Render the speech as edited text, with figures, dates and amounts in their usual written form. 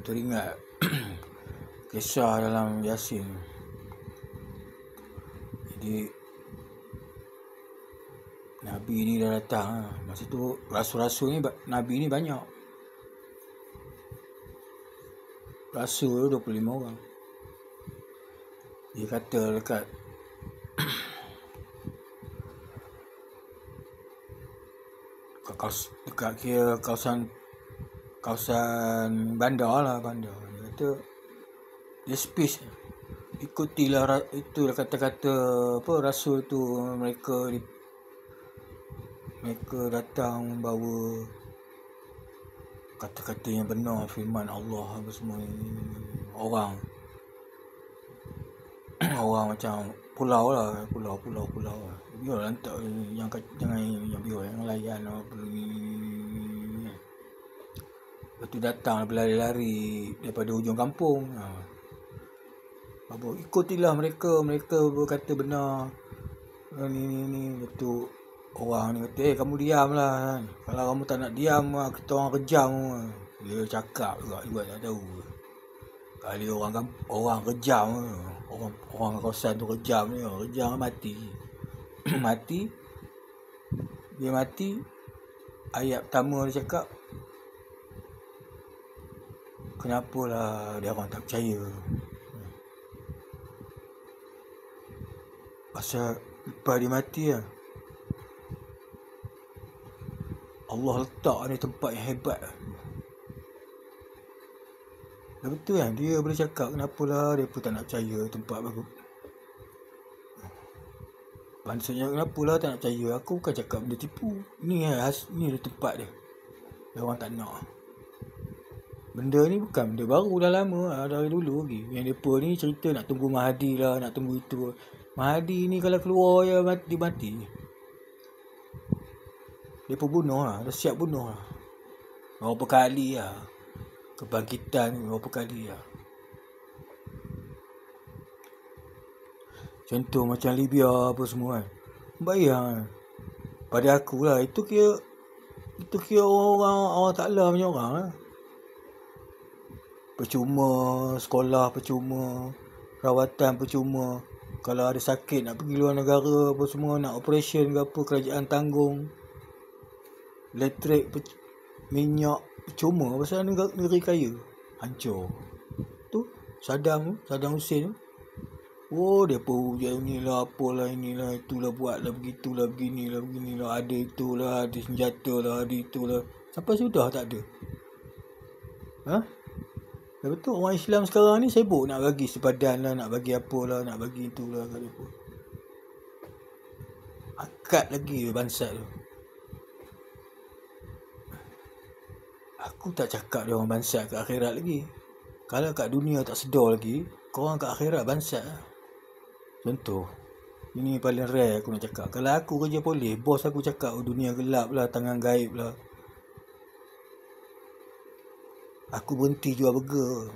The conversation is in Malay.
Teringat kisah dalam Yasin. Jadi Nabi ni dah datang. Masa tu rasul-rasul ni, Nabi ni banyak. Rasul 25 orang. Dia kata dekat kira kawasan bandar lah. Dia kata dia space, ikutilah itu kata-kata apa rasul tu. Mereka datang membawa kata-kata yang benar, firman Allah apa semua. Orang macam pulau lah. Biar lantak yang jangan yang biar yang layan apa ni. Lepas tu datang berlari-lari daripada hujung kampung. Ikutilah mereka berkata benar. Ni betul. Orang ni kata, kamu diam lah. Kalau kamu tak nak diam, kita orang kejam. Dia cakap juga tak tahu. Kali orang kejam. Orang kawasan tu kejam ni. Kejam mati. Dia mati. Ayat pertama dia cakap, kenapalah dia orang tak percaya. Pasal lepas dia mati lah, Allah letak ni tempat yang hebat. Dah betul kan? Dia boleh cakap kenapalah dia pun tak nak percaya tempat baru. Maksudnya kenapalah tak nak percaya. Aku bukan cakap benda tipu. Ni ada tempat dia. Dia orang tak nak. Benda ni bukan benda baru, dah lama lah, dari dulu lagi. Yang mereka ni cerita nak tunggu Mahdi lah, nak tunggu itu. Mahdi ni kalau keluar je mati. Dia pun bunuh lah, dah siap bunuh lah. Berapa kali lah. Kebangkitan ni berapa kali lah. Contoh macam Libya apa semua kan. Bayang kan. Pada aku lah, itu kira orang taklah punya orang lah. Percuma, sekolah percuma, rawatan percuma. Kalau ada sakit nak pergi luar negara apa semua, nak operation ke apa, kerajaan tanggung. Elektrik, minyak percuma pasal negeri kaya. Hancur. Tu Saddam Hussein tu. Dia pun inilah, apalah, inilah, itulah, buatlah, begitulah, beginilah, ada itulah, ada senjata lah, ada itulah. Sampai sudah tak ada. Dah betul, orang Islam sekarang ni sibuk nak bagi sepadan lah, nak bagi apalah, nak bagi itulah kat dia pun. Akad lagi bansat tu. Aku tak cakap dia orang bansat kat akhirat lagi. Kalau kat dunia tak sedar lagi, korang kat akhirat bansat lah. Contoh, ini paling rare aku nak cakap. Kalau aku kerja polis, bos aku cakap dunia gelap lah, tangan gaib lah, aku berhenti jual burger.